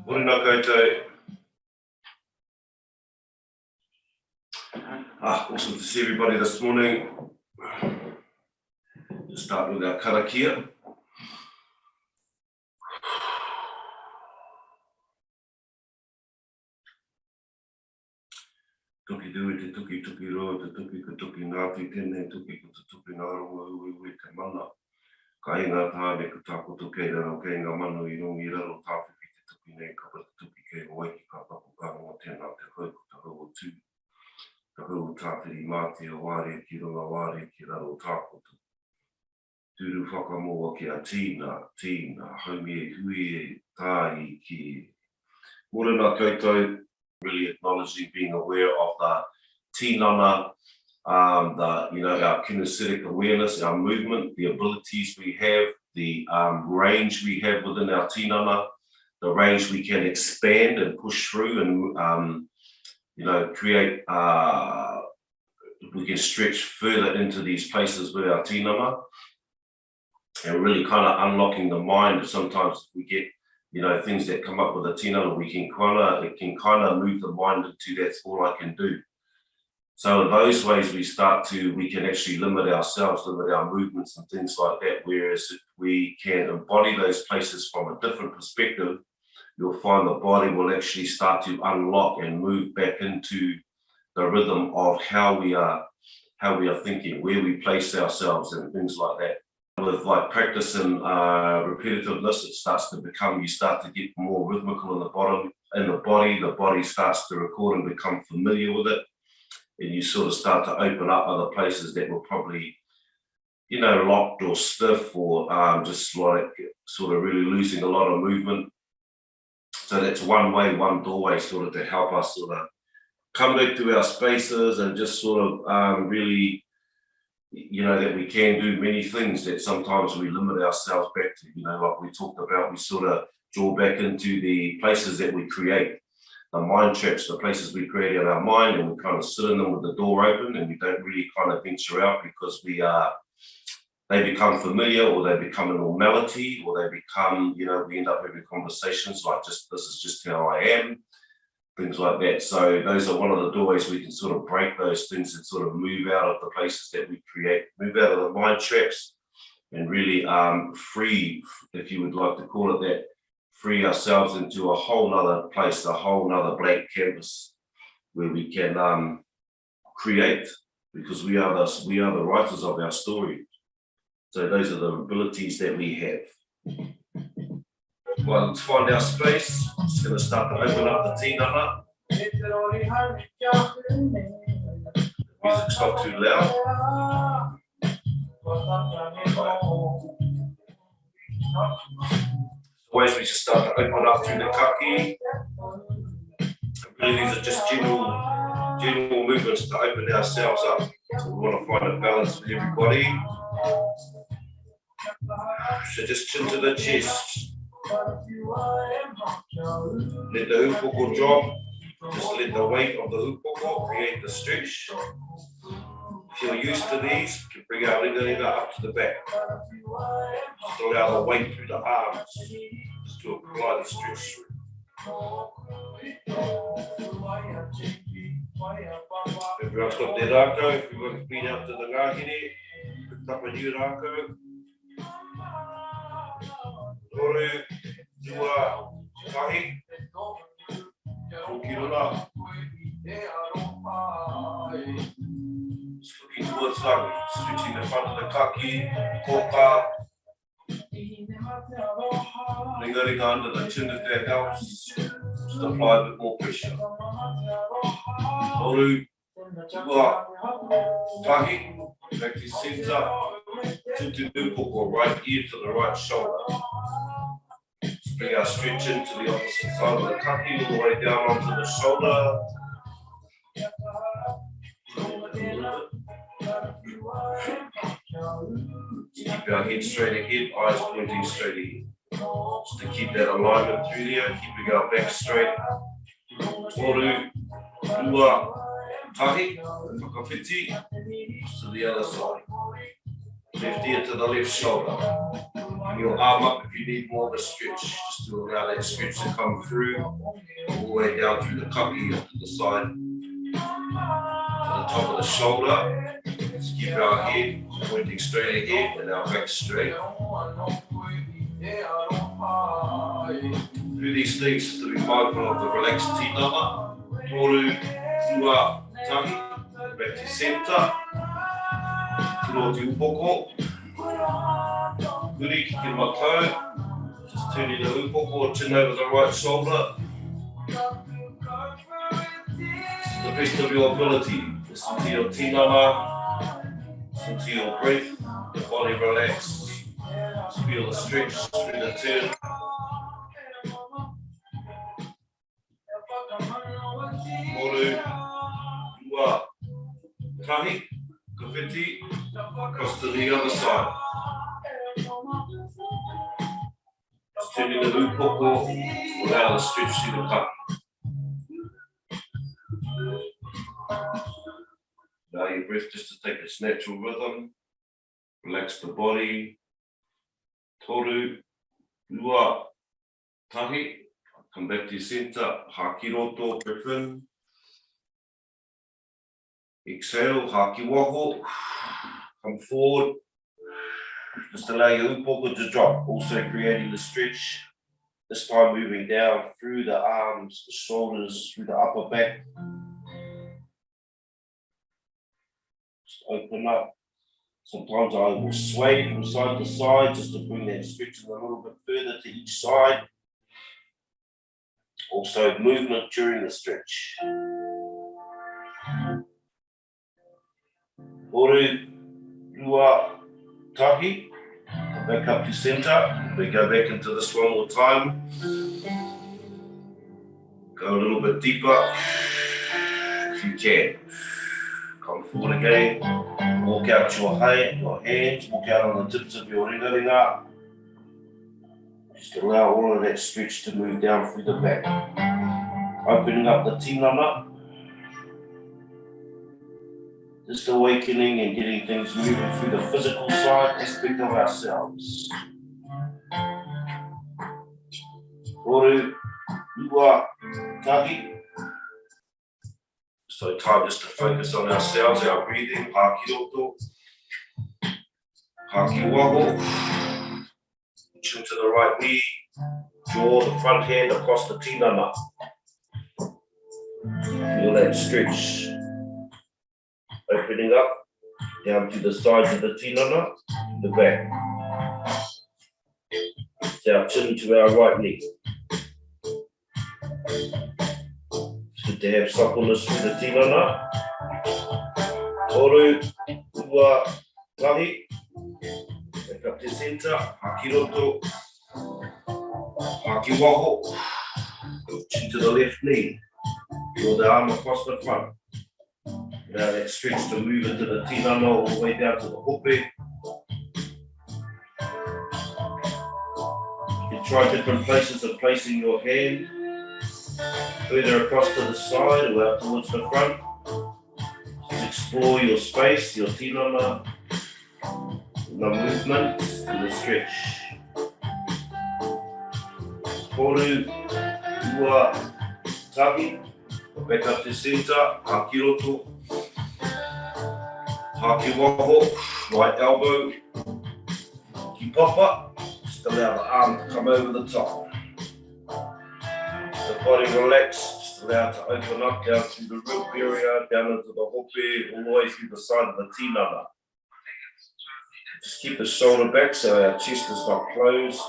Morena koutou. Awesome to see everybody this morning. Just start with our karakia. Tuki dui te tuki tuki roa, te tuki ka tuki ngāti tēnei, tuki ka te tuki ngāronga ui te mana. Ka inga tāne ka tākoto kei raro kei ngā manu I rongi raro tāwhiki te tuki nei, ka pata tuki kei waiki ka paku ka ngā tēnā te hauku ta hau tū. Ta hau tātiri mātia wāre ki ronga wāre ki raro tākoto. Tūru whakamoa ki a tīna, haumi e hui e tāi ki. Morena koutou. Really acknowledging, being aware of the tinana, our kinesthetic awareness, our movement, the abilities we have, the range we have within our tinana, the range we can expand and push through and, create, we can stretch further into these places with our tinana and really kind of unlocking the mind. Sometimes we get things that come up with a tinana, it can kind of move the mind into that's all I can do. So in those ways we can actually limit ourselves, limit our movements and things like that. Whereas if we can embody those places from a different perspective, you'll find the body will actually start to unlock and move back into the rhythm of how we are thinking, where we place ourselves and things like that. With like practice and repetitiveness, it starts to become, you start to get more rhythmical in the body starts to record and become familiar with it. And you sort of start to open up other places that were probably, locked or stiff or just like sort of really losing a lot of movement. So that's one way, one doorway sort of to help us sort of come back to our spaces and just sort of really, that we can do many things that sometimes we limit ourselves back to, like we talked about, we sort of draw back into the places that we create, the mind traps, the places we create in our mind, and we kind of sit in them with the door open and we don't really kind of venture out because they become familiar or they become a normality or they become, we end up having conversations like this is just how I am. Things like that. So those are one of the doorways we can sort of break those things and sort of move out of the places that we create, move out of the mind traps and really free, if you would like to call it that, free ourselves into a whole nother place, a whole nother blank canvas where we can create, because we are the writers of our story. So those are the abilities that we have. Well, let's find our space. I'm just going to start to open up the tinana. Music's not too loud. Always we just start to open up through the kaki. Really, these are just general movements to open ourselves up. So we want to find a balance for everybody. So just chin to the chest. Let the hupoko drop, just let the weight of the hupoko create the stretch. If you're used to these, you can bring our ringa up to the back. Just allow the weight through the arms, just to apply the stretch through. Everyone's got their rākau. If you've got to clean out to the ngāhere, pick up a new rākau. Toru, tua, tahi, kokirona. Just looking towards lungs, switching the front of the kaki, koka. Ringa under the chin if that helps. Just apply a bit more pressure. Toru, tua, tahi, back to center. Tutu poko, right ear to the right shoulder. Just bring our stretch into the opposite side of the kaki, all the way down onto the shoulder. Keep our head straight ahead, eyes pointing straight ahead. Just to keep that alignment through there, keeping our back straight. Toru, tua, tahi, whakawhiti, to the other side. Left ear to the left shoulder. Your arm up if you need more of a stretch, just to allow that stretch to come through, all the way down through the kaki up to the side, to the top of the shoulder. Let's keep our head pointing straight ahead and our back straight. Do these things just to be mindful of the relaxed tinana. Toru, ua, tahi, back to center. Tino te upoko. Kuri, kiki matau. Just turning the upoko, chin over the right shoulder. To the best of your ability. Listen to your tinana. Listen to your breath. Your body relax. Just feel the stretch through the turn. Toru, ua, tahi, kawhiti, across to the other side. Just turning the upoko, allow the stretch through the kaki. Allow your breath just to take its natural rhythm. Relax the body. Toru, ua, tahi. Come back to your center. Haki roto, breath in. Exhale, haki waho. Come forward. Just allow your upoko to drop. Also creating the stretch. This time moving down through the arms, the shoulders, through the upper back. Just open up. Sometimes I will sway from side to side just to bring that stretch a little bit further to each side. Also movement during the stretch. Toru, ua, tahi. Back up to center. We go back into this one more time. Go a little bit deeper if you can. Come forward again. Walk out your hands, walk out on the tips of your ringa. Just allow all of that stretch to move down through the back. Opening up the tinana. Just awakening and getting things moving through the physical side aspect of ourselves. Toru, ua, tahi. So time just to focus on ourselves, our breathing. Haki roto. Haki waho. Chin to the right knee. Draw the front hand across the tinana. Feel that stretch. Opening up, down to the sides of the tinana, the back. It's our chin to our right knee. It's good to have suppleness through the tinana. Toru, ua, tahi. Back up to center, haki roto. Haki waho. Chin to the left knee. Draw the arm across the front. Allow that stretch to move into the tinana all the way down to the hope. You can try different places of placing your hand. Further across to the side or out towards the front. Just explore your space, your tinana, the movement and the stretch. Toru, ua, tahi. Back up to center, haki roto. Haki waho, right elbow, ki papa, just allow the arm to come over the top. The body relax, just allow it to open up down through the rib area, down into the hope, all the way through the side of the tinana. Just keep the shoulder back so our chest is not closed.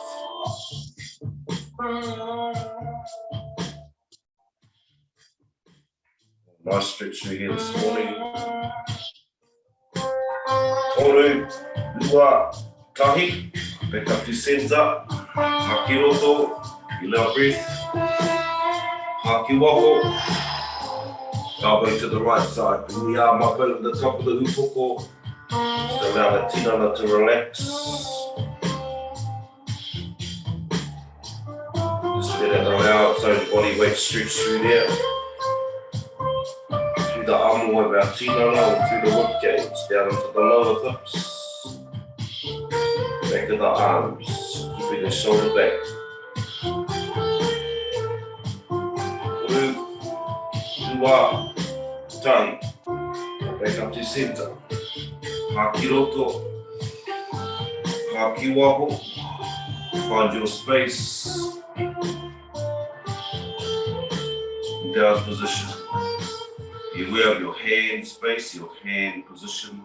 Nice stretch through here this morning. Toru, ua, tahi. Back up to center. Haki roto. Feel our breath. Haki waho. Elbow to the right side. Bring the arm up over the top of the upoko. Just allow the tinana to relax. Just let it allow its own body weight stretch through there. The arm of our tinana or through the rib cage, down into the lower hips, back of the arms. Sweep the shoulder back. Uru, tua, tongue. Back up to center. Haki roto. Haki waho. Find your space. Down position. Be aware of your hand space, your hand position.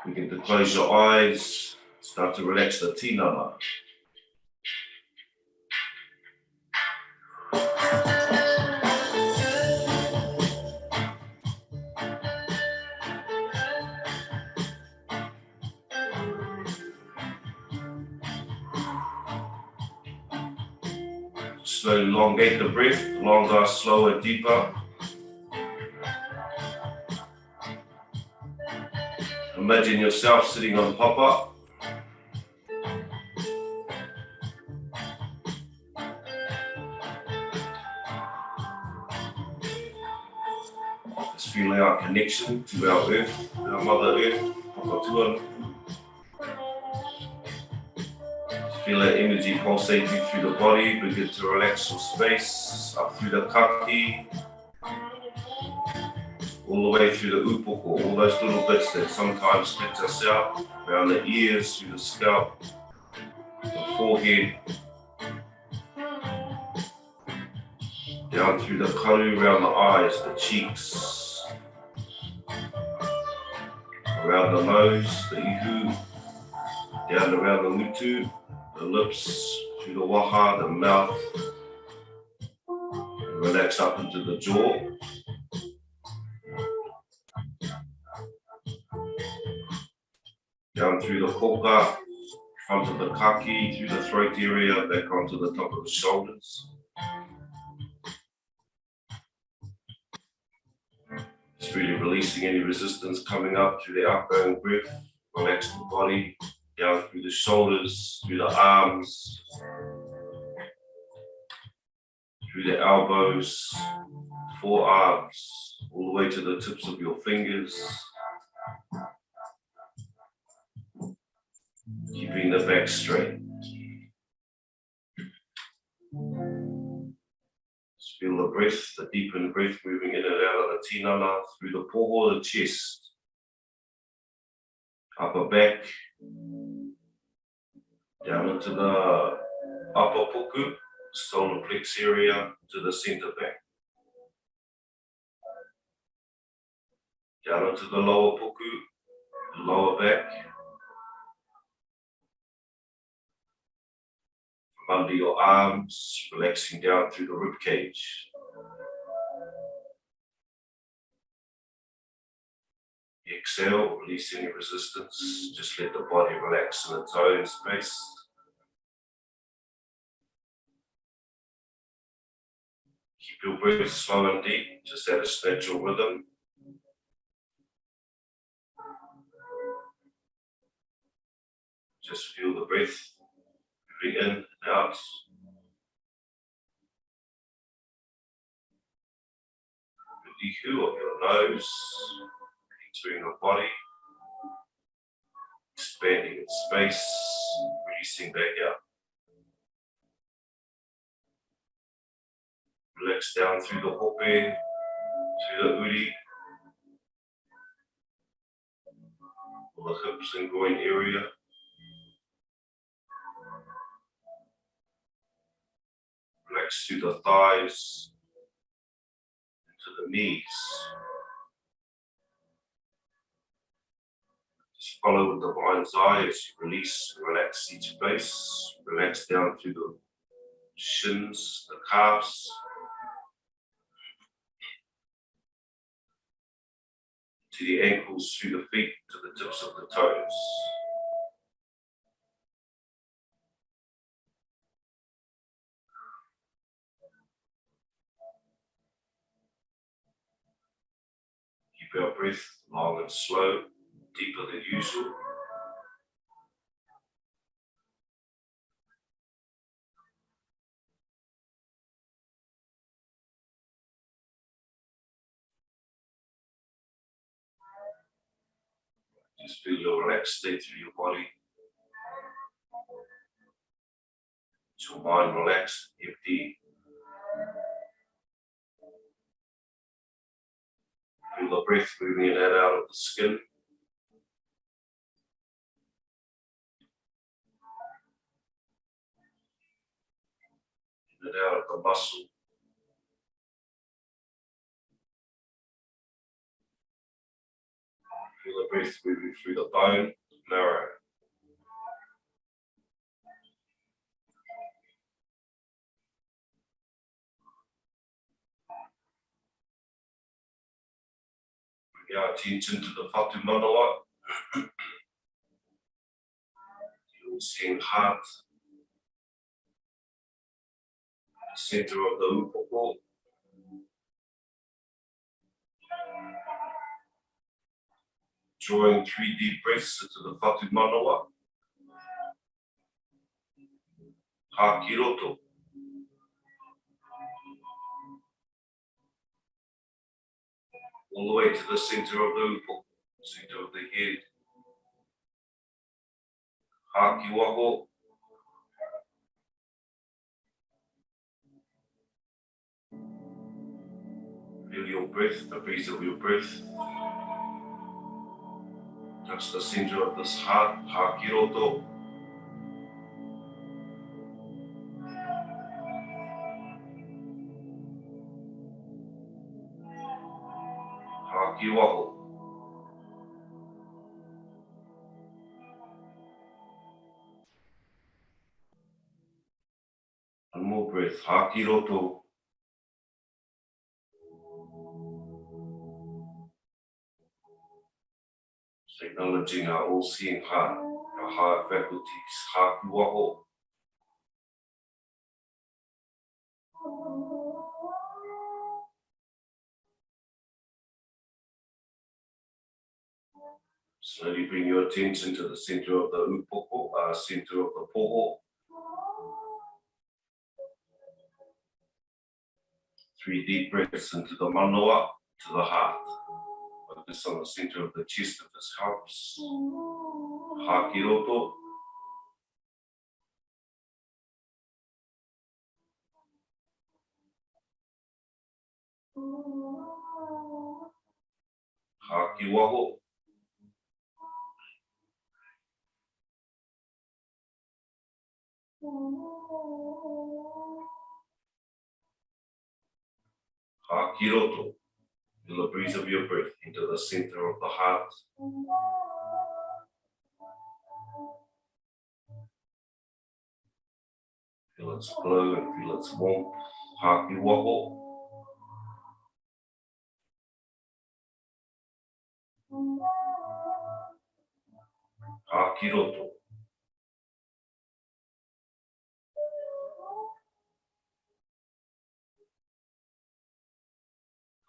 Begin to close your eyes. Start to relax the tinana. Slowly elongate the breath, longer, slower, deeper. Imagine yourself sitting on papa. Just feeling our connection to our earth, our mother earth, papa tuan. Feel that energy pulsating through the body, begin to relax your space, up through the kaki, all the way through the upoko, all those little bits that sometimes split us out, around the ears, through the scalp, the forehead, down through the karu, around the eyes, the cheeks, around the nose, the ihu, down around the mutu, the lips, through the waha, the mouth, and relax up into the jaw. Down through the koka, front of the kaki, through the throat area, back onto the top of the shoulders. Just really releasing any resistance coming up through the outgoing breath. Relax the body, down through the shoulders, through the arms, through the elbows, forearms, all the way to the tips of your fingers. Keeping the back straight. Just feel the breath, the deepened breath moving in and out of the tinana, through the poho, the chest, upper back, down into the upper puku, solar plex area, to the center back. Down into the lower puku, the lower back. From under your arms, relaxing down through the rib cage. Exhale, release any resistance. Just let the body relax in its own space. Keep your breath slow and deep, just at its natural rhythm. Just feel the breath moving in and out. The ihu of your nose, entering the body, expanding its space, releasing back out. Relax down through the hope, through the uri, the hips and groin area. Relax through the thighs, into the knees. Just follow with the mind's eye as you release and relax each base. Relax down through the shins, the calves, to the ankles, through the feet, to the tips of the toes. Keep our breath long and slow, deeper than usual. Just feel your relaxed state through your body. Your mind relaxed, empty. Feel the breath moving in and out of the skin. In and out of the muscle. Feel the breath moving through the bone, marrow. Bring our attention to the whatu manawa. The all-seeing heart. The center of the upoko. Drawing 3 deep breaths into the whatu manawa. Hā ki roto. All the way to the center of the upoko, center of the head. Hā ki waho. Feel your breath, the breeze of your breath. Touch the center of this heart, hā ki roto. Hā ki waho. One more breath, hā ki roto. Acknowledging our all-seeing heart, our higher faculties, hā ki waho. Slowly bring your attention to the center of the upoko, center of the poho. 3 deep breaths into the manawa, to the heart. Focus on the center of the chest if this helps. Hā ki roto. Hā ki waho. Hā ki roto. Feel the breeze of your breath into the center of the heart. Feel its glow and feel its warmth. Hā ki waho. Hā ki roto.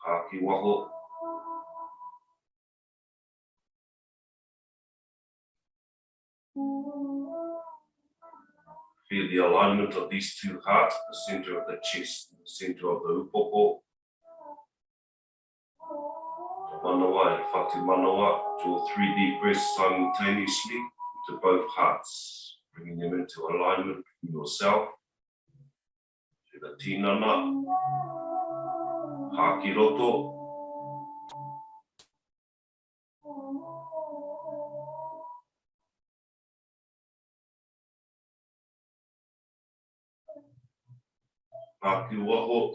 Hā ki waho. Feel the alignment of these 2 hearts, the center of the chest, the center of the upoko. The manawa and whatu manawa. Draw 3 deep breaths simultaneously to both hearts, bringing them into alignment with yourself. To the tinana. Hā ki roto. Hā ki waho.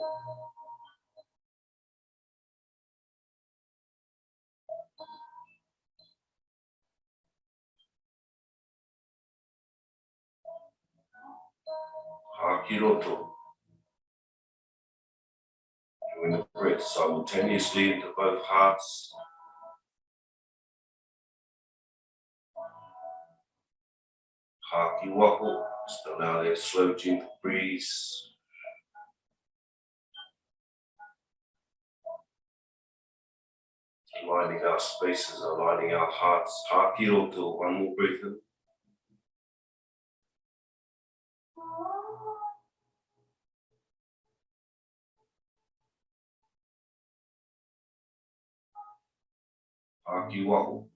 Hā ki roto. Drawing the breath simultaneously into both hearts. Hā ki waho. Just allow that slow, gentle breeze. Aligning our spaces, aligning our hearts. Hā ki roto. One more breath in. Hā ki waho.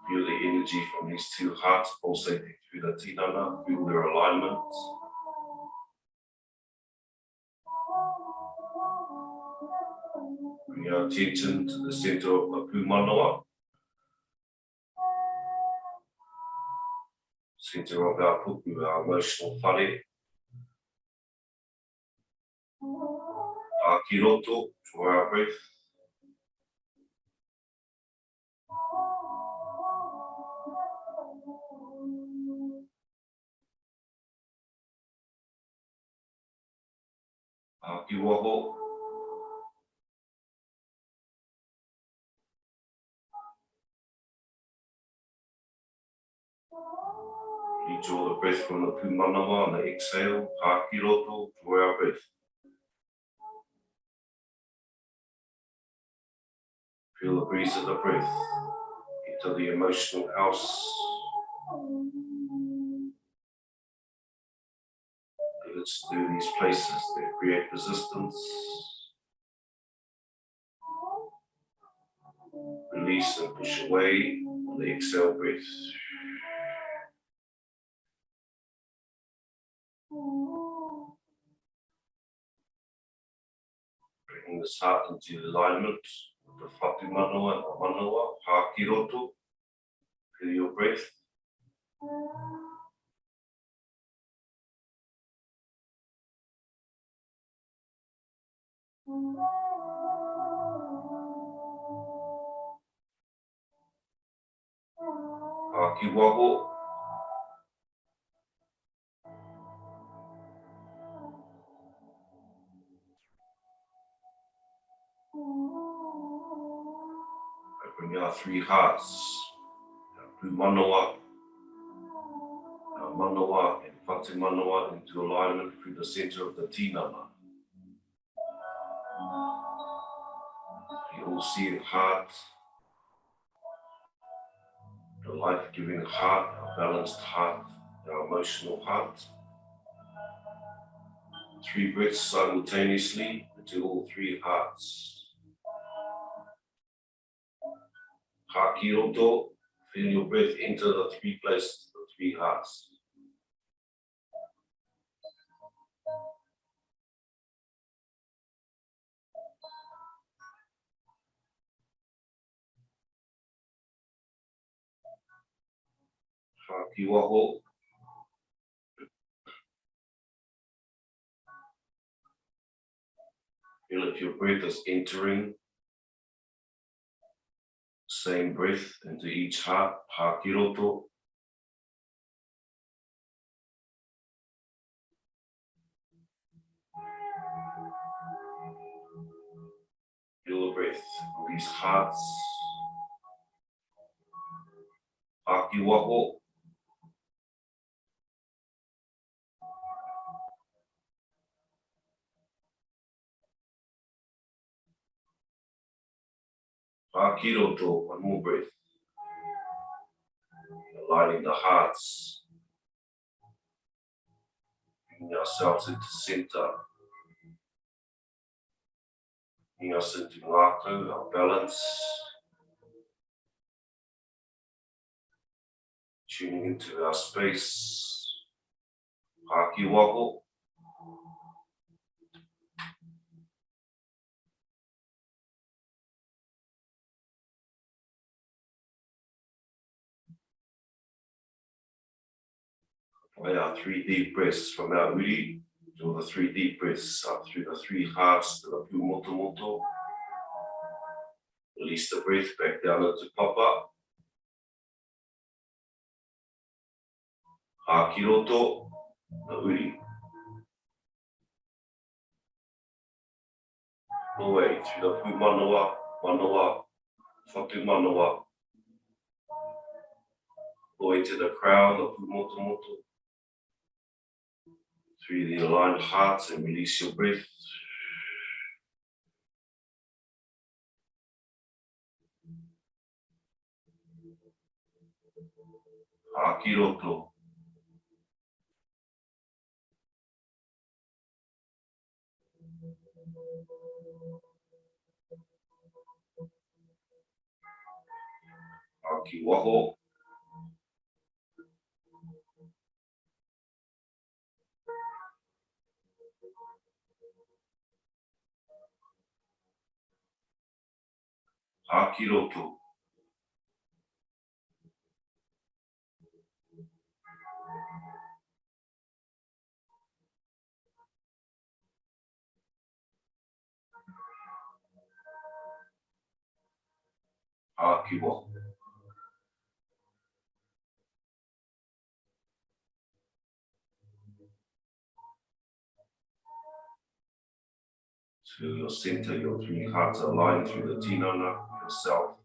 Feel the energy from these two hearts pulsating through the tinana, feel their alignment. Bring our attention to the center of the pūmanawa, center of our puku, our emotional whare. Akiroto, draw our breath. Akiwaho. You draw the breath from the pūmanawa on the exhale. Akiroto, draw our breath. Feel the breeze of the breath into the emotional house. Let's do these places that create resistance. Release and push away on the exhale breath. Bringing this heart into alignment with the whatu manawa and the manawa, hakiroto. Feel your breath. Hakiwaho. Bring our three hearts, our pūmanawa, our manawa and whatu manawa into alignment through the center of the tinana. The all-seeing heart, the life-giving heart, our balanced heart, our emotional heart. 3 breaths simultaneously into all 3 hearts. Hakiroto, feel your breath into the 3 places, the 3 hearts. Hakiwaho. Feel if your breath is entering, same breath into each heart, hakiroto. Feel the breath of these hearts, hakiwaho. Hakiroto, one more breath. Aligning the hearts, bringing ourselves into center, bringing us into Ngākau, our balance, tuning into our space, hakiwaho. By our 3 deep breaths from our uri, draw the 3 deep breaths up through the 3 hearts to the pūmotomoto. Release the breath back down into papa. Hakiroto, the uri. All the way through the pūmanawa, manawa, whatu manawa. All the way to the crown, the pūmotomoto. Through the aligned hearts and release your breath. Hakiroto. Hakiwaho. Hakiroto. Hakiwa. To your center, your three hearts align through the Tinana, yourself.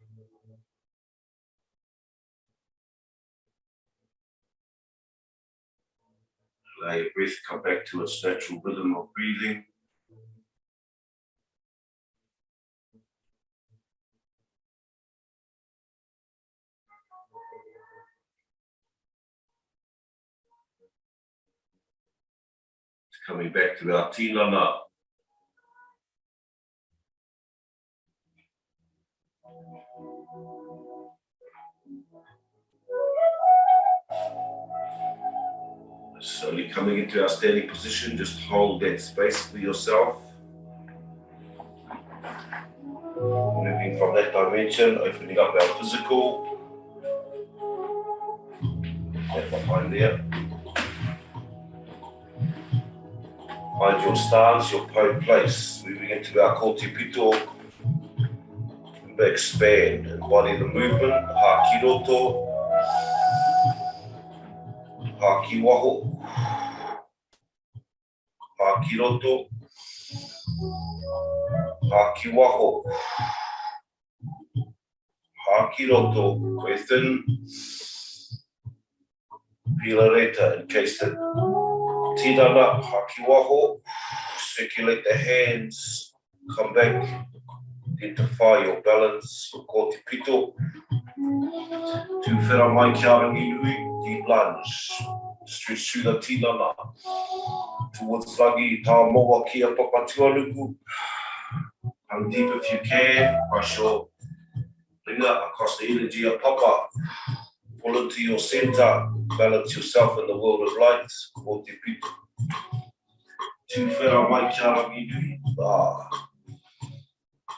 Allow your breath come back to its natural rhythm of breathing. Coming back to our Tinana. Slowly coming into our standing position, just hold that space for yourself. Moving from that dimension, opening up our physical. That behind there. Find your stance, your place. Moving into our kotipito. Expand, embody the movement. Hakiroto. Hakiwaho. Hakiroto. Hakiwaho. Hakiroto. Breath in. Feel it later in case the Tinana, Hakiwaho. Circulate the hands. Come back. Identify your balance, your kotipito. Tu whera mai kia rangi nui, deep lunge. Stretch through the Tinana. Towards rangi, tā moa kia papatuanuku. Come deep if you can. Brush your finger across the energy of papa. Pull into your center. Balance yourself in the world of light. Kotipito. Tu whera mai kia rangi nui.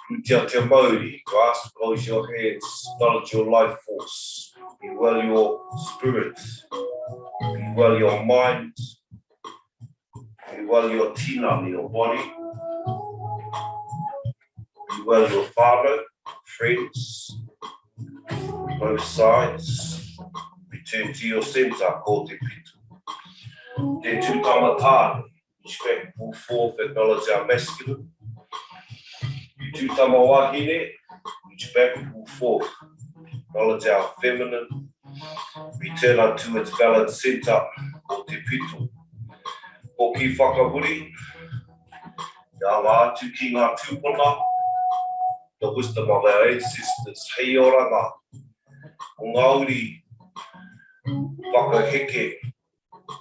Rutia te Māori, grasp, close your hands, acknowledge your life force, be well your spirit, be well your mind, be well your tinana, your body, be well your Whānau, friends, both sides, return to your center, ko te pito. Te tūtamatane, respect, pull forth, acknowledge our masculine. Tu tamawahine, reach back, move forth, acknowledge our feminine, return unto its balanced center, o te pito. O ki whakahuri, ngā atu ki ngā tūpuna, the wisdom of our ancestors, hei oranga, o Māori, whakaheke,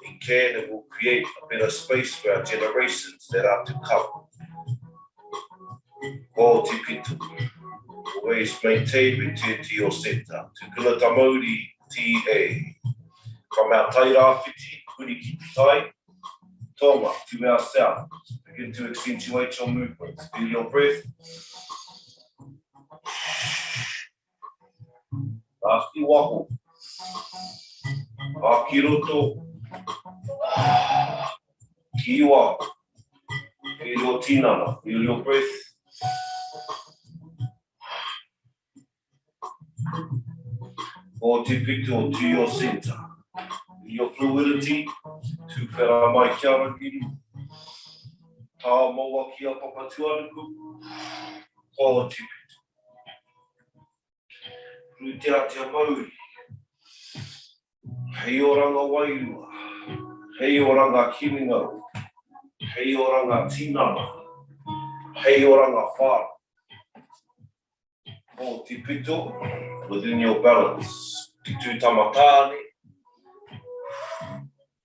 we can and will create a better space for our generations that are to come. Ko te pito. Always maintain, return to your center. Tukuna ta Māori, TA. From our tairāwhiti, kuri ki te tai, tonga to our south. Begin to accentuate your movements. Feel your breath. Aki waho. Aki roto. Kiwa. Feel your tinana. Feel your breath. O te pito to your center. Your fluidity. Tu whera mai kia rangi. Tā moa kia papatuanuku. Ko te pito. Rutia te Māori. Hei oranga Wairua. Hei oranga Hinengaro. Hei oranga Tinana. Hei oranga Whānau. Ko te pito, within your balance. Te tūtamatane.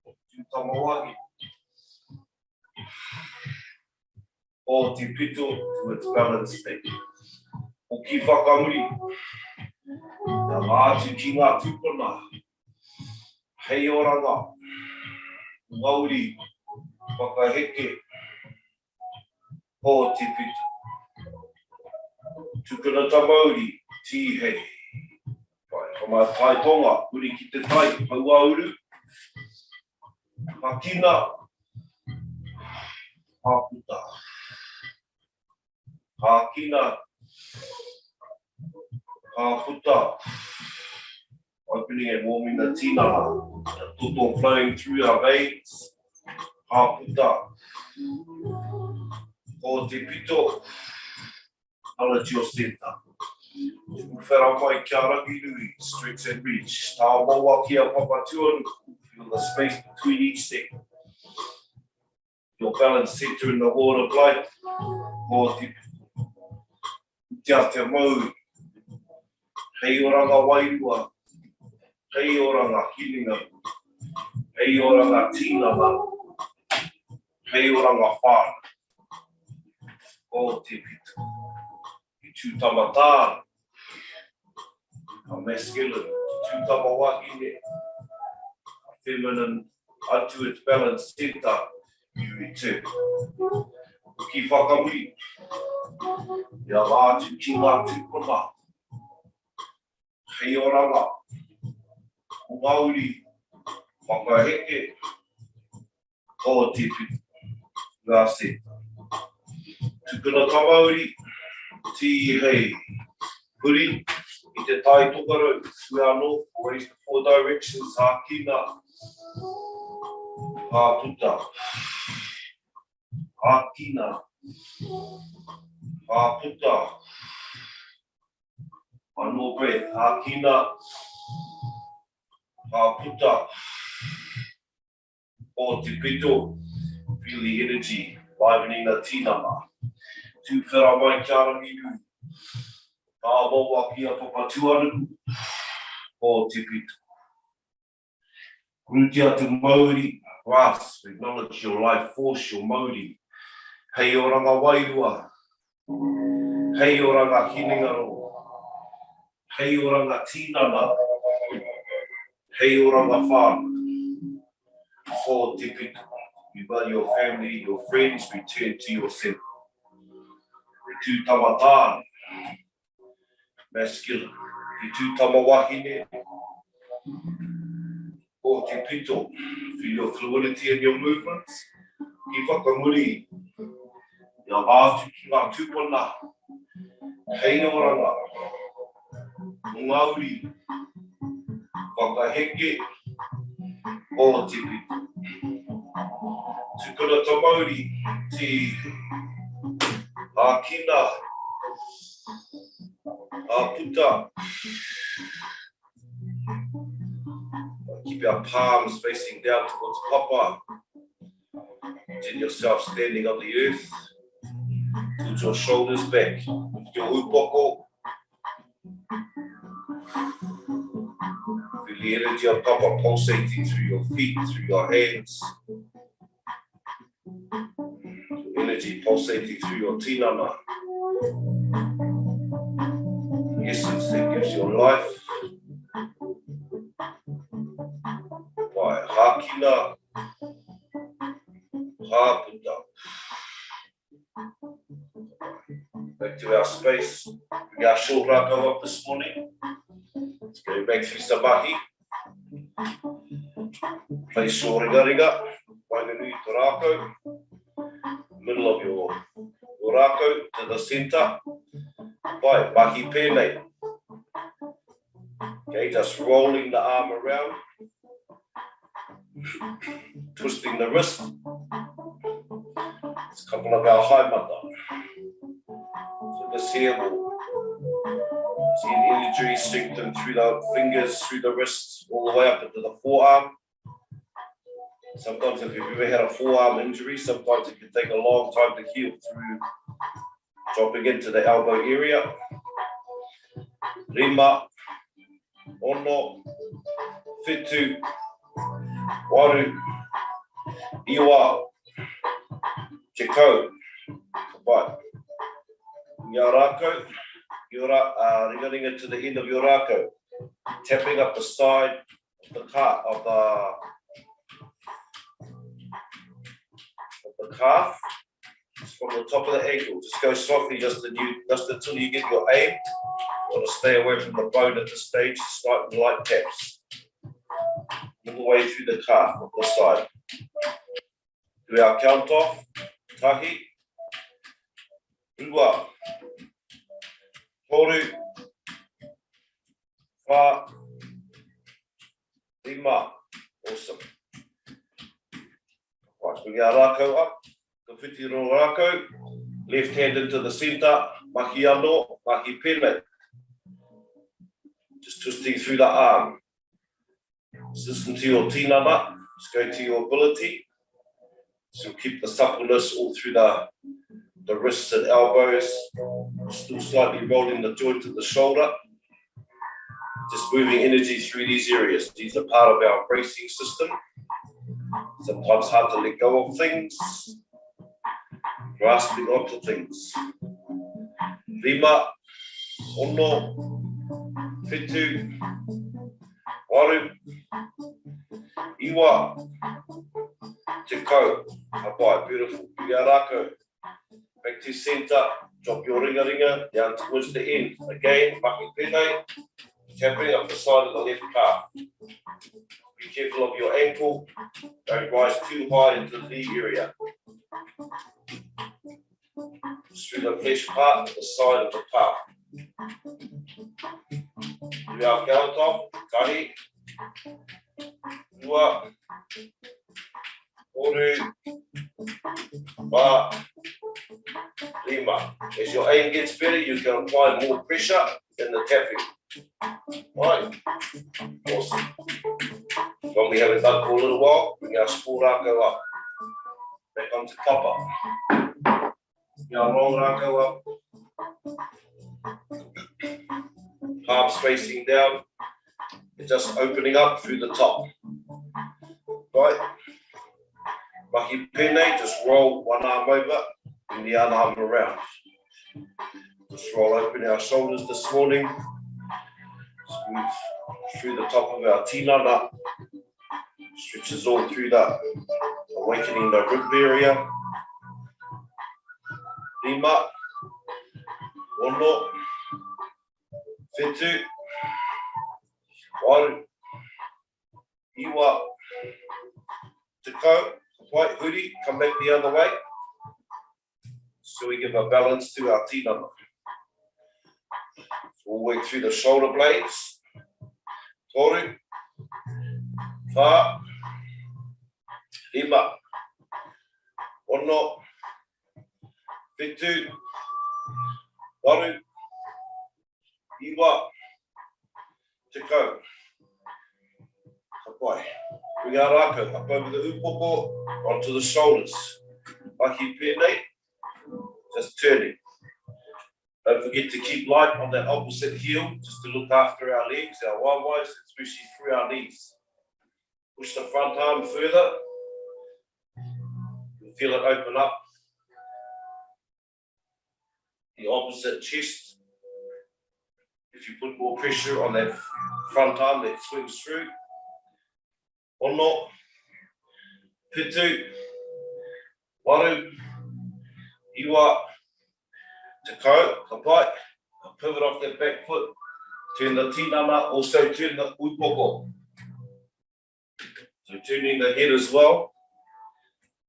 Te tūtamawahi. Ko te pito to its balanced state. O ki whakamuri. Ngā atu ki ngā tūpuna. Hei oranga. Māori, whakaheke, Ko te pito. Tukuna ta Māori, ti hei. Pai, ko mā tai tonga, uri ki te tai, haua uru. Hakina. Haputa. Hakina. Haputa. Opening and warming the tinana. The tuto flowing through our veins. Haputa. Ko te pito. Ala tio seta. Whera mai kia rangi nui. Stretch and reach. Tā maua kia papatuanu. Feel the space between each step. Your balance center in the water plate. Ko te pito. Tia te mau. Hei oranga Wairua. Hei oranga Hinengaro. Hei oranga Tinana. Hei oranga Whānau. Ko te pito. I tū tamatāna. A masculine. Tū tamawahine. A feminine. Unto its balance center. You return. Ki whakamui. Ia wātu ki ngā tūpuna. Hei oranga. O Māori. Whakaheke. Ko te pito. Ngā center. Tukuna ta Māori. Ti hei. Puri. I te tai tokaro. Whānau. Ways the four directions. Hakina. Haputa. Hakina. Haputa. One breath. Hakina. Haputa. Ko te pito. Feel the energy. Livening the tinana. Tu whera mai kia rangi nui. Tā maua kia papatuanu. Ko te pito. Grutia te Māori. Grasp, acknowledge your life force, your Māori. Hei oranga Wairua. Hei oranga Hinengaro. Hei oranga Tinana. Hei oranga Whānau. Ko te pito. You value your family, your friends, return to yourself. Tū tamatāna. Masculine. Tū tamawahine. Ko te pito. Feel your fluidity in your movements. Ki whakamuri. Ia wātu ki ngā tūpuna. Hei oranga. Ngāuri. Whakaheke. Ko te pito. Tukuna ta Māori. Ti Hakina. Haputa. Keep your palms facing down towards Papa. Imagine yourself standing on the earth. Put your shoulders back. Lift your upoko. Feel the energy of Papa pulsating through your feet, through your hands. Energy pulsating through your tinana. The essence that gives your life. By Hakina. Haputa. Back to our space. We got Mahi Rākau up this morning. Let's go back through some Mahi. Place your ringa. Wainganui te Rākau. Middle of your Rākau to the center. By Mahi pēnei. Okay, just rolling the arm around. Twisting the wrist. It's a couple of our haimata. So this here will see the energy strengthen through the fingers, through the wrists, all the way up into the forearm. Sometimes if you've ever had a forearm injury, sometimes it can take a long time to heal through dropping into the elbow area. Rima, ono, whitu, waru, iwa, te kau. Right. Ngā Rākau, ringa to the end of your Rākau. Tapping up the side of the calf. Just from the top of the ankle, just go softly, just until you get your aim. You want to stay away from the bone at this stage, slight light taps. All the way through the calf on the side. Do our count off. Tahi. Rua. Toru. Wha. Rima. Awesome. Right, bring our Rākau up. The whiti ro Rākau. Left hand into the centre. Mahi ano, mahi pene. Just twisting through the arm. Listen to your tinana. Just go to your ability. So keep the suppleness all through the wrists and elbows. Still slightly rolling the joint of the shoulder. Just moving energy through these areas. These are part of our bracing system. Sometimes hard to let go of things. Grasping onto things. Rima, ono, whitu, waru, iwa, te kau. Hapai, beautiful. Kia Rākau. Back to centre. Drop your ringa down towards the end. Again, mahi pene. Tapping up the side of the left calf. Be careful of your ankle. Don't rise too high into the knee area. Just through the flesh part of the side of the calf. Do our count off. Tahi. Rua. Toru. Wha. Rima. As your aim gets better, you can apply more pressure in the tapping. Right. Awesome. When we haven't done for a little while, bring our small Rākau up. Back onto copper. Bring our long Rākau up. Palms facing down. And just opening up through the top. Right. Mahi pene, just roll one arm over and the other arm around. Just roll open our shoulders this morning. Move through the top of our tinana. Stretches all through that, awakening the rib area. Rima, ono, whitu, waru, iwa, te kau, white hoodie, come back the other way. So we give a balance to our tinana. All the way through the shoulder blades. Toru, wha, rima, ono, whitu, waru, iwa, te kau. Hapai. Bring our Rākau up over the upoko, onto the shoulders. Mahi pene, just turning. Don't forget to keep light on that opposite heel, just to look after our legs, our waiwais, especially through our knees. Push the front arm further. You'll feel it open up. The opposite chest. If you put more pressure on that front arm that swings through. Ono, whitu, waru, iwa, te kau, hapai. Pivot off that back foot. Turn the tinana, also turn the upoko. So turning the head as well.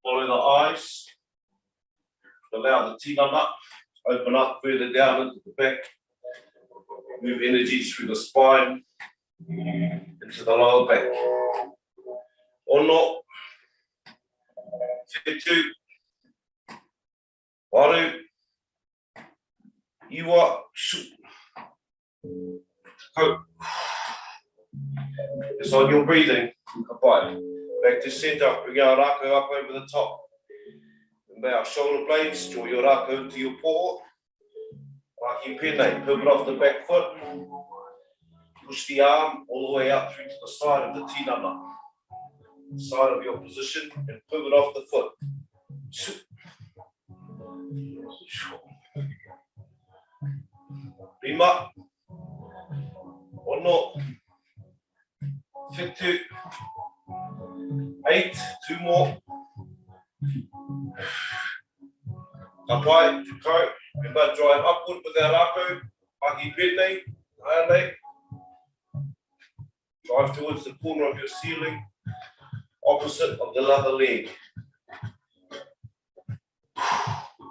Follow the eyes. Allow the tinana to open up further down into the back. Move energy through the spine into the lower back. Ono, whitu, waru, iwa, shu. It's on your breathing. Back to centre. Bring our Rākau up over the top. And our shoulder blades, draw your Rākau into your paw. Mahi pene, pivot off the back foot. Push the arm all the way up through to the side of the tinana. Side of your position and pivot off the foot. Rima, ono, whitu, 8, 2 more. Ka pai, te kau. Remember, drive upward with our Rākau. Mahi pēnei, haere. Drive towards the corner of your ceiling, opposite of the other leg.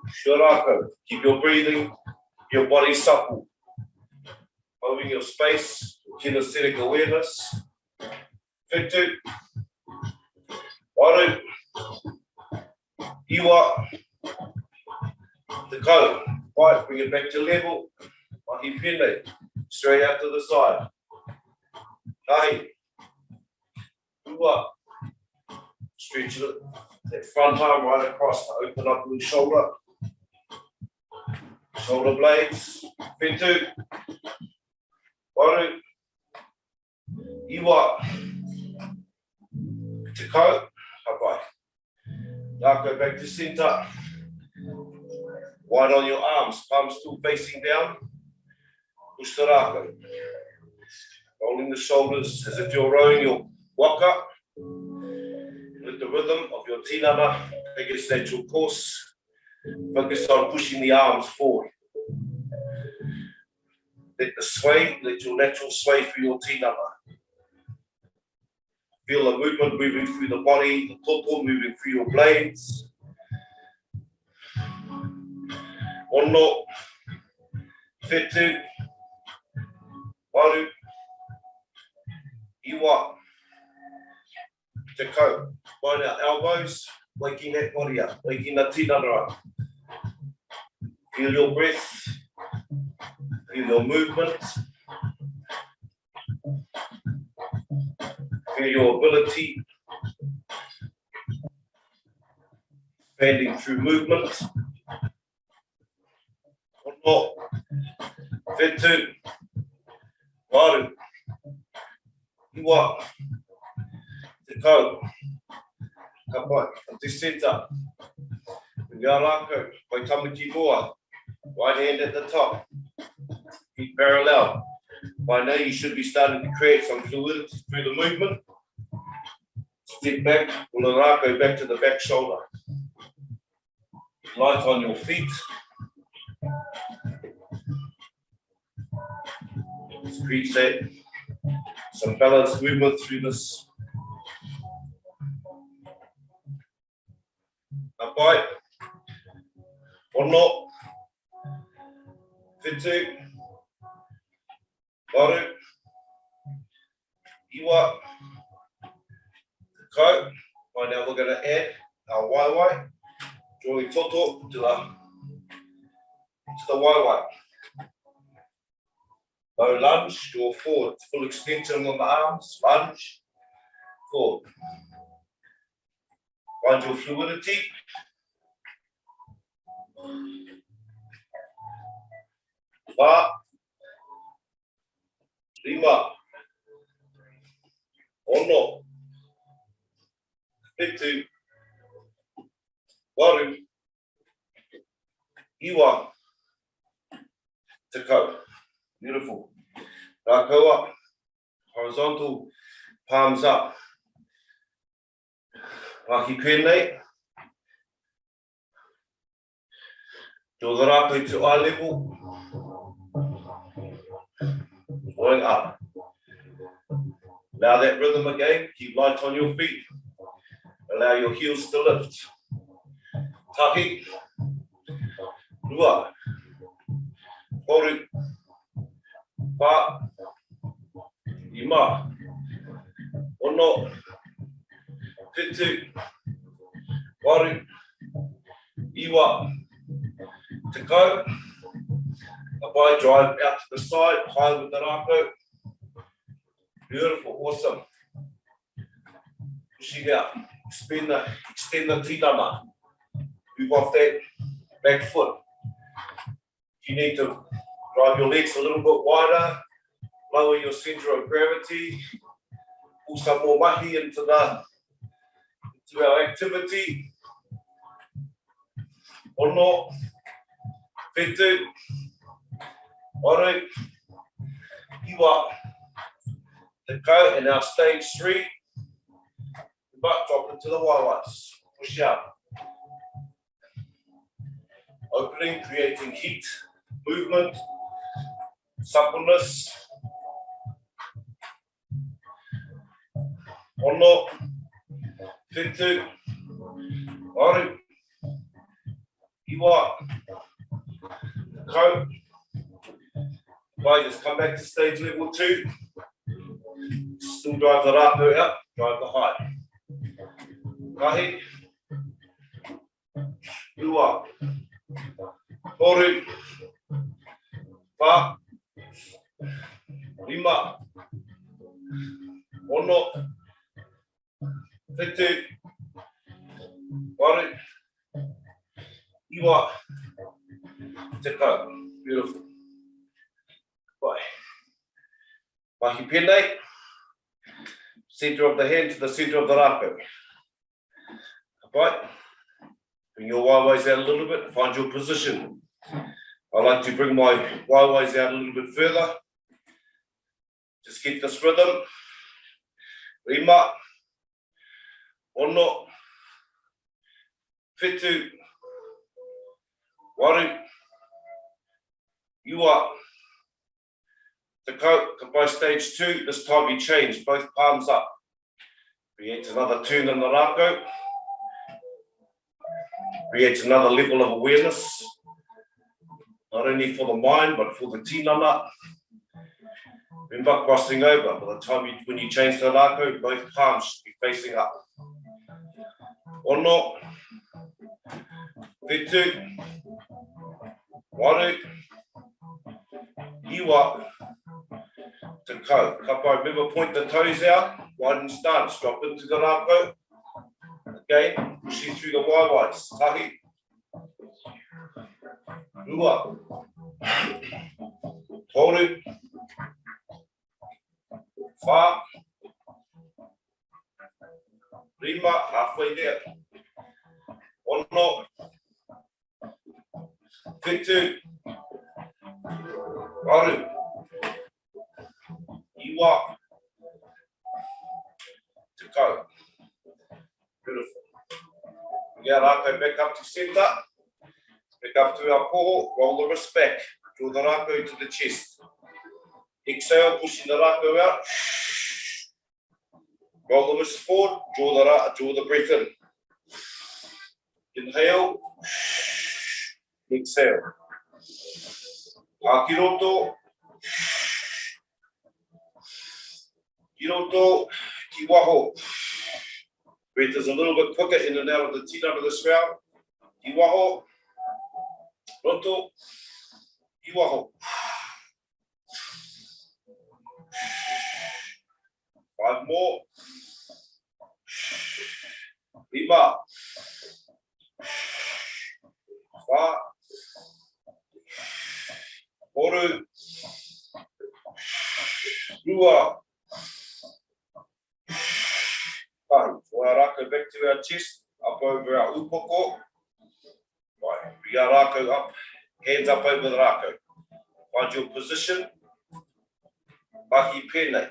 Shua Rākau. Keep your breathing, your body supple. Holding your space, kinesthetic awareness. Whitu. Waru. Iwa. Te kau. Right, bring it back to level. Mahi pēnei. Straight out to the side. Kahi. Ua. Stretch that front arm right across to open up the shoulder. Shoulder blades. Whitu. Waru. Iwa. Te kau. Hapai. Rākau back to centre. Wide on your arms, palms still facing down. Push the Rākau. Rolling the shoulders as if you're rowing your waka. Let the rhythm of your tinana take its natural course. Focus on pushing the arms forward. Let the sway, let your natural sway through your tinana. Feel the movement moving through the body, the toto moving through your blades. Ono, whitu, waru, iwa, te kau. Find our elbows, waking that body up, waking the tinana up. Feel your breath, feel your movement, feel your ability, expanding through movement. Ono, whitu, waru, iwa, te kau. Ka pai, te centre. Ngā Rākau, pai tamaki moa. Right hand at the top. Feet parallel. By now you should be starting to create some fluidity through the movement. Step back, pull the Rākau back to the back shoulder. Light on your feet. Just create some balanced movement through this. Apai, ono, whitu, waru, iwa, te kau. Right now we're going to add our waiwai, drawing toto to the waiwai. Low lunge, draw forward, full extension on the arms, lunge, forward. Find your fluidity. Wā, rima, ono, whitu, waru, iwa, te kau. Beautiful. Rākau up, horizontal, palms up. Mahi pēnei. Draw the Rākau to eye level. Going up. Allow that rhythm again. Keep light on your feet. Allow your heels to lift. Tahi. Rua. Horu. Wā. Ima. Ono. Whitu. Waru. Iwa. Te kau. Apai, drive out to the side, high with the Rākau. Beautiful, awesome. Pushing out, extend the tinana. Move off that back foot. You need to drive your legs a little bit wider, lower your center of gravity, pull some more mahi into our activity. Ono, whitu, waru, iwa, te kau, and now stage 3, butt drop into the waiwais, push out. opening, creating heat, movement, suppleness. Ono, whitu, aru, iwa, kau. Right, just come back to stage level 2. Still drive the rākau out, drive the height. Kahi, ua, toru, wha, rima, ono, whitu, waru, iwa, te kau. Beautiful. Right. Mahi pēnei. Centre of the hand to the centre of the rākau. Right. Bring your waiwais out a little bit, find your position. I like to bring my waiwais out a little bit further. Just get this rhythm. Rima, ono, whitu, waru, iwa, te kau. By stage 2, this time you change, both palms up. Create another turn in the rākau. Create another level of awareness, not only for the mind, but for the tinana. Remember, crossing over, by the time when you change the rākau, both palms should be facing up. Ono, whitu, waru, iwa, te kau. Kapai, remember, point the toes out, widen stance, drop into the rākau. Again, pushing through the waiwais. Tahi. Ua. Toru. Wha. Rima, halfway there. Ono. Whitu. Waru. Iwa. Te kau. Beautiful. We are back up to centre. Back up to our koho. Roll the wrist back. Draw the rākau to the chest. Exhale, pushing the rākau out. Roll the wrist forward. Draw the breath in. Inhale. Exhale. Kiroto. Kiroto. Kiwaho. Breath is a little bit quicker in and out of the tinana of this round. Iwaho, roto, iwaho. 5 more. Rima. Wha. Oru. Rua. For our rākau back to our chest, up over our upoko. Right, bring our rākau up, hands up over the rākau. Find your position. Mahi pēnei.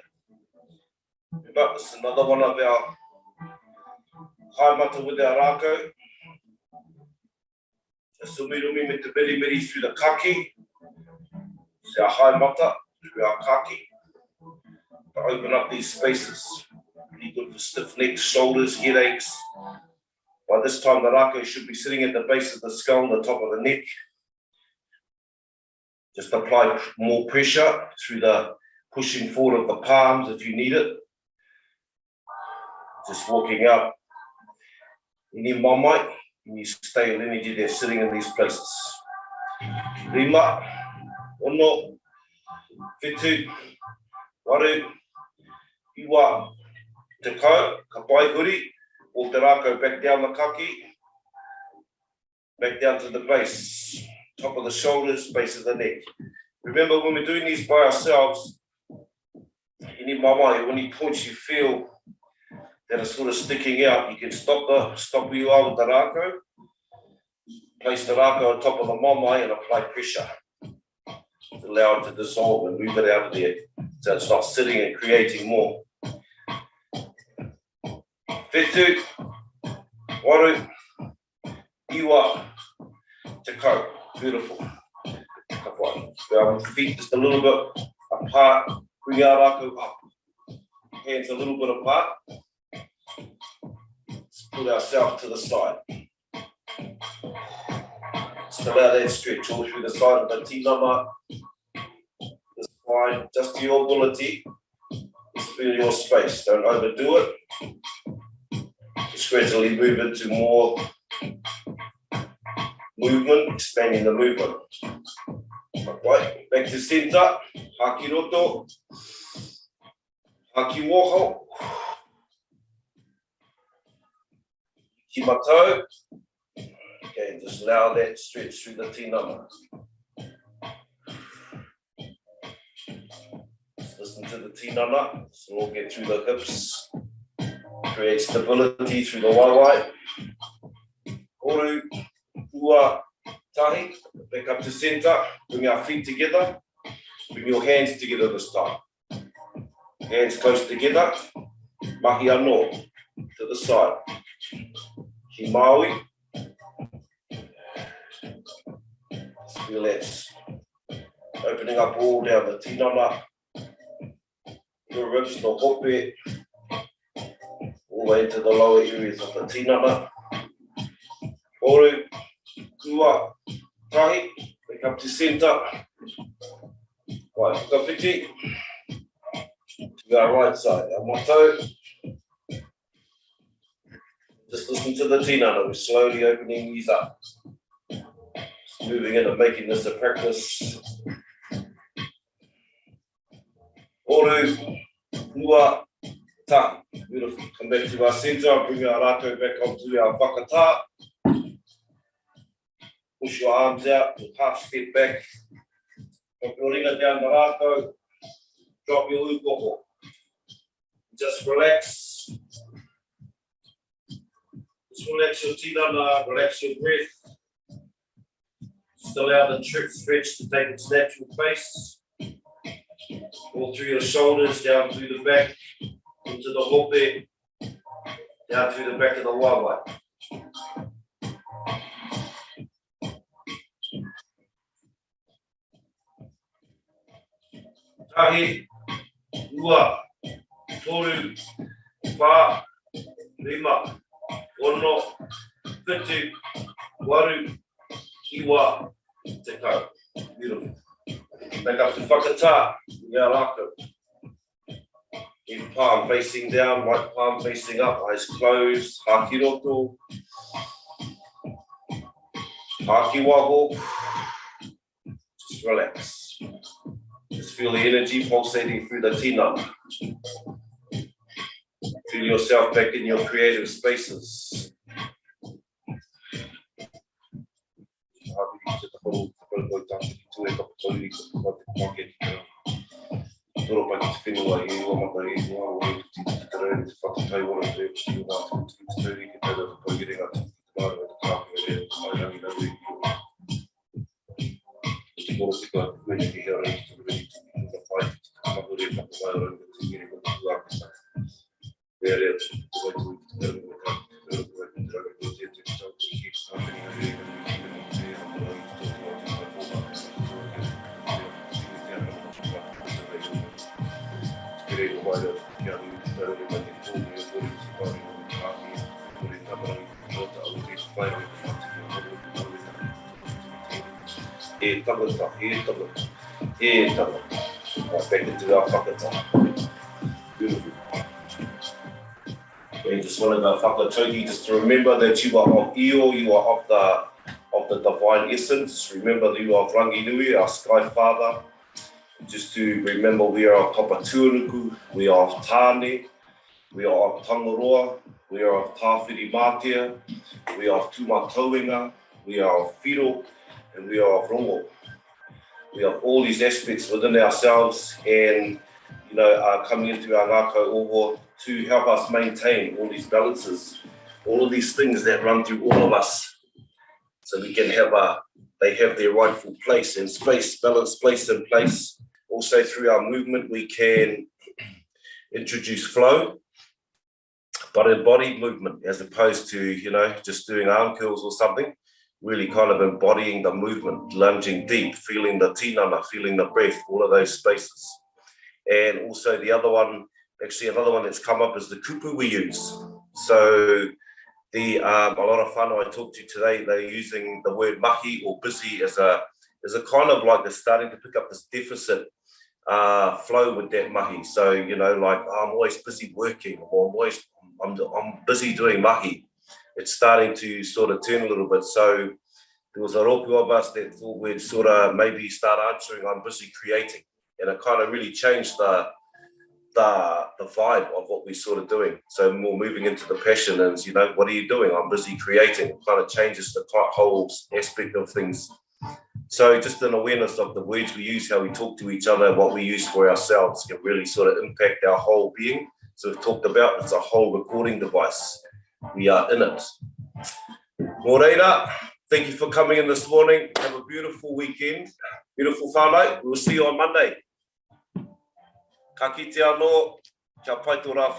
Remember, this is another one of our haimata with our rākau. Just umirumi me te meri through the kaki. It's our haimata through our kaki. To open up these spaces. Really good for stiff necks, shoulders, headaches. By this time, the rākau should be sitting at the base of the skull, the top of the neck. Just apply more pressure through the pushing forward of the palms if you need it. Just walking out. Any mamai, and you stay in energy there, sitting in these places. Rima, ono, whitu, waru, iwa, te kau, ka pai huri, walk the rākau back down the kaki, back down to the base, top of the shoulders, base of the neck. Remember, when we're doing these by ourselves, any mamai, when he points, you feel that it's sort of sticking out. You can stop where you are with the rākau, place the rākau on top of the mamai and apply pressure. Allow it to dissolve and move it out of there, so it's not sitting and creating more. Whitu, waru, iwa, Te kau, beautiful. Our feet just a little bit apart, bring our rākau up. Hands a little bit apart. Let's put ourselves to the side. Just allow that stretch all through the side of the tinana. The spine, just to your ability. Just feel your space. Don't overdo it. Just gradually move into more movement, expanding the movement. Right, back to centre. Haki roto. Haki woho. Ki matau. Okay, just allow that stretch through the tinana. Listen to the tinana. So we'll get through the hips. Create stability through the waiwai. Oru, ua, tahi. Back up to centre. Bring our feet together. Bring your hands together this time. Hands close together. Mahi anō to the side. Ki Māori. Feel that. Opening up all down the tinana. Your ribs, the hope. All the way into the lower areas of the tinana. Oru, ua, tahi. Back up to centre. Right, whakawhiti. To our right side, our matau. Just listen to the tinana. We're slowly opening these up. Just moving in and making this a practice. Oru, ua, tahi. Beautiful. Come back to our centre. Bring our rākau back onto our whakatā. Push your arms out, half step back. Drop your ringa down the rākau. Drop your ukoho. Just relax. Just relax your tinana, relax your breath. Just allow the stretch to take its natural pace. All through your shoulders, down through the back, into the hope, down through the back of the waiwai. Tahi, ua, toru, wha, rima, ono, whitu, waru, iwa, te kau. Beautiful. Back up to whakatā, ngā rākau. Left palm facing down, right palm facing up, eyes closed, haki roto. Haki waho. Just relax. Just feel the energy pulsating through the tinana. Feel yourself back in your creative spaces. Back into our whakatā. Beautiful. Okay, just one of the whakatauki, just to remember that you are of Io, you are of the divine essence. Remember that you are of Ranginui, our sky father. Just to remember we are of Tapatuanuku, we are of Tāne, we are of Tangaroa, we are of Tāwhiri Mātea, we are of Tūmatauenga, we are of Whiro, and we are of Rongo. We have all these aspects within ourselves and, coming into our Ngākau Oho to help us maintain all these balances, all of these things that run through all of us. So we can they have their rightful place and space, balanced place and place. Also through our movement, we can introduce flow, but embodied movement as opposed to, just doing arm curls or something. really kind of embodying the movement, lunging deep, feeling the tinana, feeling the breath, all of those spaces. And also the other one, actually another one that's come up is the kupu we use. So a lot of whānau I talked to today, they're using the word mahi or busy as a kind of like they're starting to pick up this deficit flow with that mahi. So, you know, like I'm always busy working, or I'm busy doing mahi. It's starting to sort of turn a little bit. So there was a roku of us that thought we'd sort of maybe start answering, I'm busy creating. And it kind of really changed the vibe of what we're sort of doing. So more moving into the passion is, you know, what are you doing? I'm busy creating. It kind of changes the whole aspect of things. So just an awareness of the words we use, how we talk to each other, what we use for ourselves can really sort of impact our whole being. So we've talked about it's a whole recording device. We are in it. Mō reira, thank you for coming in this morning. Have a beautiful weekend. Beautiful whānau. We'll see you on Monday. Ka kite anō, kia pai tō rā